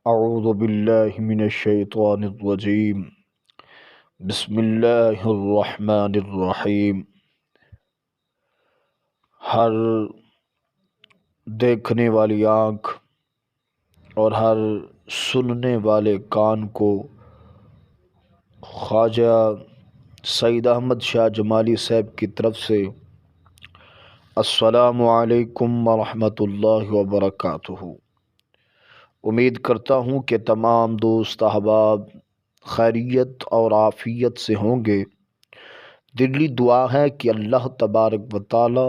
اعوذ باللہ من الشیطان الرجیم بسم اللہ الرحمن الرحیم۔ ہر دیکھنے والی آنکھ اور ہر سننے والے کان کو خواجہ سید احمد شاہ جمالی صاحب کی طرف سے السلام علیکم ورحمۃ اللہ وبرکاتہ۔ امید کرتا ہوں کہ تمام دوست احباب خیریت اور عافیت سے ہوں گے۔ دلی دعا ہے کہ اللہ تبارک و تعالی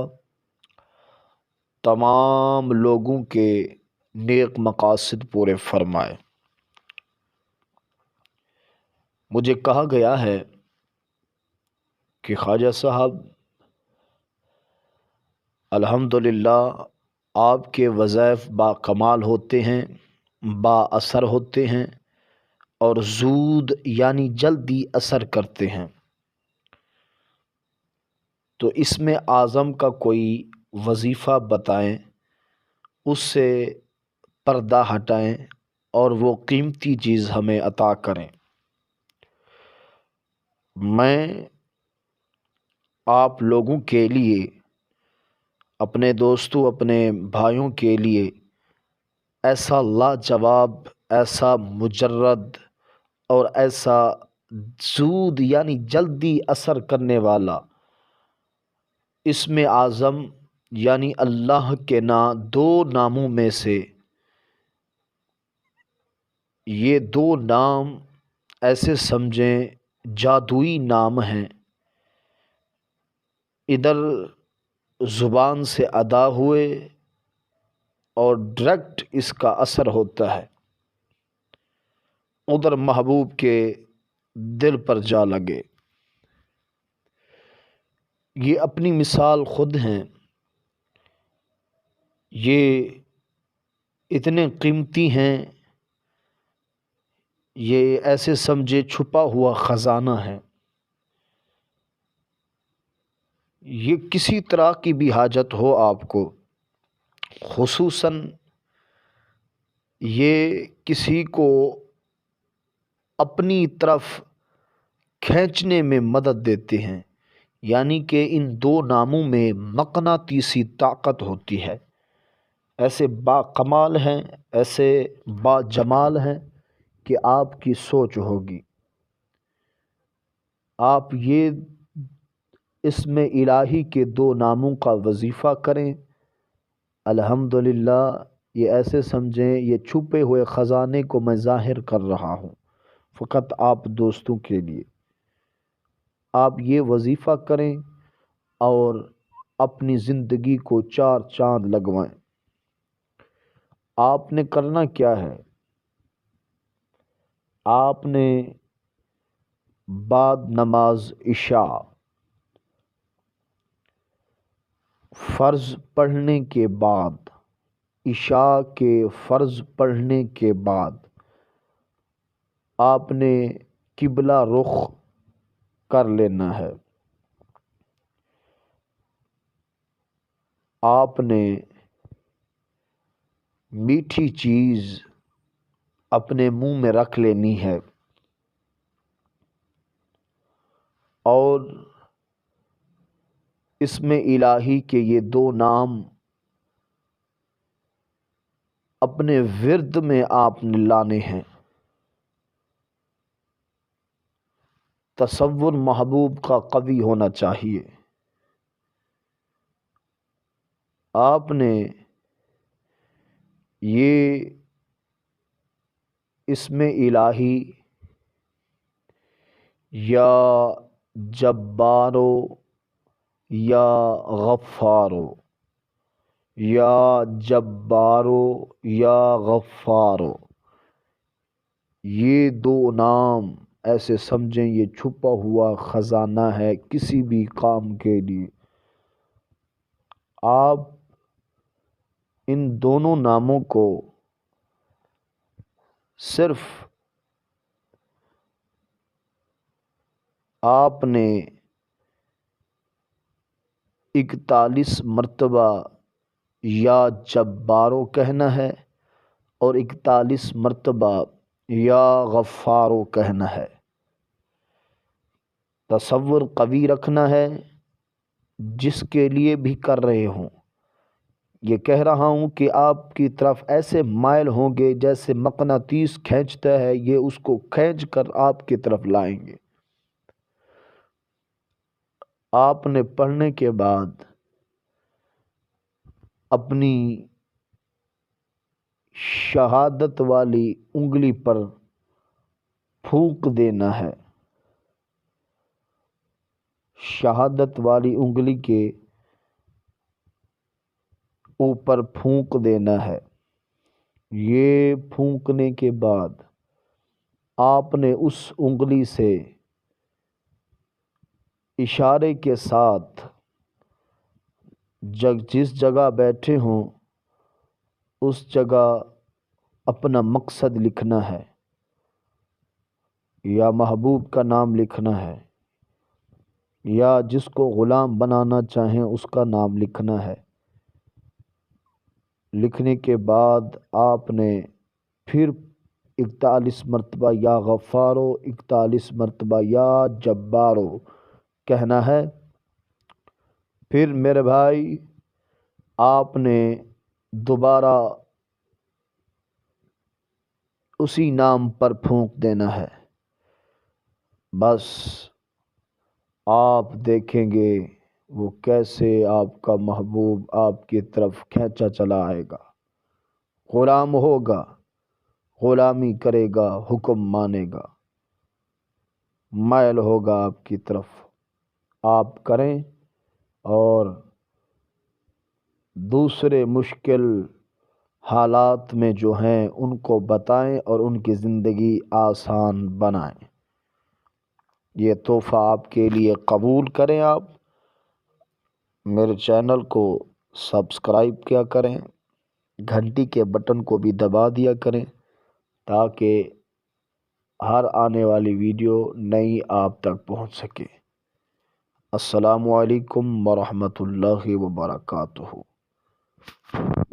تمام لوگوں کے نیک مقاصد پورے فرمائے۔ مجھے کہا گیا ہے کہ خواجہ صاحب الحمدللہ آپ کے وظائف با کمال ہوتے ہیں، با اثر ہوتے ہیں اور زود یعنی جلدی اثر کرتے ہیں۔ تو اس میں اعظم کا کوئی وظیفہ بتائیں، اس سے پردہ ہٹائیں اور وہ قیمتی چیز ہمیں عطا کریں۔ میں آپ لوگوں کے لیے، اپنے دوستوں، اپنے بھائیوں کے لیے ایسا لاجواب، ایسا مجرد اور ایسا زود یعنی جلدی اثر کرنے والا اسم اعظم یعنی اللہ کے دو ناموں میں سے یہ دو نام ایسے سمجھیں جادوئی نام ہیں، ادھر زبان سے ادا ہوئے اور ڈائریکٹ اس کا اثر ہوتا ہے، ادھر محبوب کے دل پر جا لگے۔ یہ اپنی مثال خود ہیں، یہ اتنے قیمتی ہیں، یہ ایسے سمجھے چھپا ہوا خزانہ ہے۔ یہ کسی طرح کی بھی حاجت ہو آپ کو، خصوصاً یہ کسی کو اپنی طرف کھینچنے میں مدد دیتے ہیں، یعنی کہ ان دو ناموں میں مقناطیسی طاقت ہوتی ہے۔ ایسے با کمال ہیں، ایسے با جمال ہیں کہ آپ کی سوچ ہوگی۔ آپ یہ اسم الہی کے دو ناموں کا وظیفہ کریں، الحمدللہ یہ ایسے سمجھیں یہ چھپے ہوئے خزانے کو میں ظاہر کر رہا ہوں، فقط آپ دوستوں کے لیے۔ آپ یہ وظیفہ کریں اور اپنی زندگی کو چار چاند لگوائیں۔ آپ نے کرنا کیا ہے؟ آپ نے بعد نماز عشاء فرض پڑھنے کے بعد، عشاء کے فرض پڑھنے کے بعد آپ نے قبلہ رخ کر لینا ہے۔ آپ نے میٹھی چیز اپنے منہ میں رکھ لینی ہے اور اسم الہی کے یہ دو نام اپنے ورد میں آپ نے لانے ہیں۔ تصور محبوب کا قوی ہونا چاہیے۔ آپ نے یہ اسم الہی یا جبارو یا غفارو، یا جبارو یا غفارو، یہ دو نام ایسے سمجھیں یہ چھپا ہوا خزانہ ہے کسی بھی کام کے لیے۔ آپ ان دونوں ناموں کو صرف آپ نے 41 مرتبہ یا جبارو کہنا ہے اور 41 مرتبہ یا غفارو کہنا ہے۔ تصور قوی رکھنا ہے، جس کے لیے بھی کر رہے ہوں۔ یہ کہہ رہا ہوں کہ آپ کی طرف ایسے مائل ہوں گے جیسے مقناطیس کھینچتا ہے، یہ اس کو کھینچ کر آپ کی طرف لائیں گے۔ آپ نے پڑھنے کے بعد اپنی شہادت والی انگلی پر پھونک دینا ہے، شہادت والی انگلی کے اوپر پھونک دینا ہے۔ یہ پھونکنے کے بعد آپ نے اس انگلی سے اشارے کے ساتھ جس جگہ بیٹھے ہوں اس جگہ اپنا مقصد لکھنا ہے، یا محبوب کا نام لکھنا ہے، یا جس کو غلام بنانا چاہیں اس کا نام لکھنا ہے۔ لکھنے کے بعد آپ نے پھر 41 مرتبہ یا غفارو، 41 مرتبہ یا جبارو کہنا ہے۔ پھر میرے بھائی آپ نے دوبارہ اسی نام پر پھونک دینا ہے۔ بس آپ دیکھیں گے وہ کیسے آپ کا محبوب آپ کی طرف کھینچا چلا آئے گا، غلام ہوگا، غلامی کرے گا، حکم مانے گا، مائل ہوگا آپ کی طرف۔ آپ کریں اور دوسرے مشکل حالات میں جو ہیں ان کو بتائیں اور ان کی زندگی آسان بنائیں۔ یہ تحفہ آپ کے لیے قبول کریں۔ آپ میرے چینل کو سبسکرائب کیا کریں، گھنٹی کے بٹن کو بھی دبا دیا کریں تاکہ ہر آنے والی ویڈیو نئی آپ تک پہنچ سکے۔ السلام علیکم ورحمۃ اللہ وبرکاتہ۔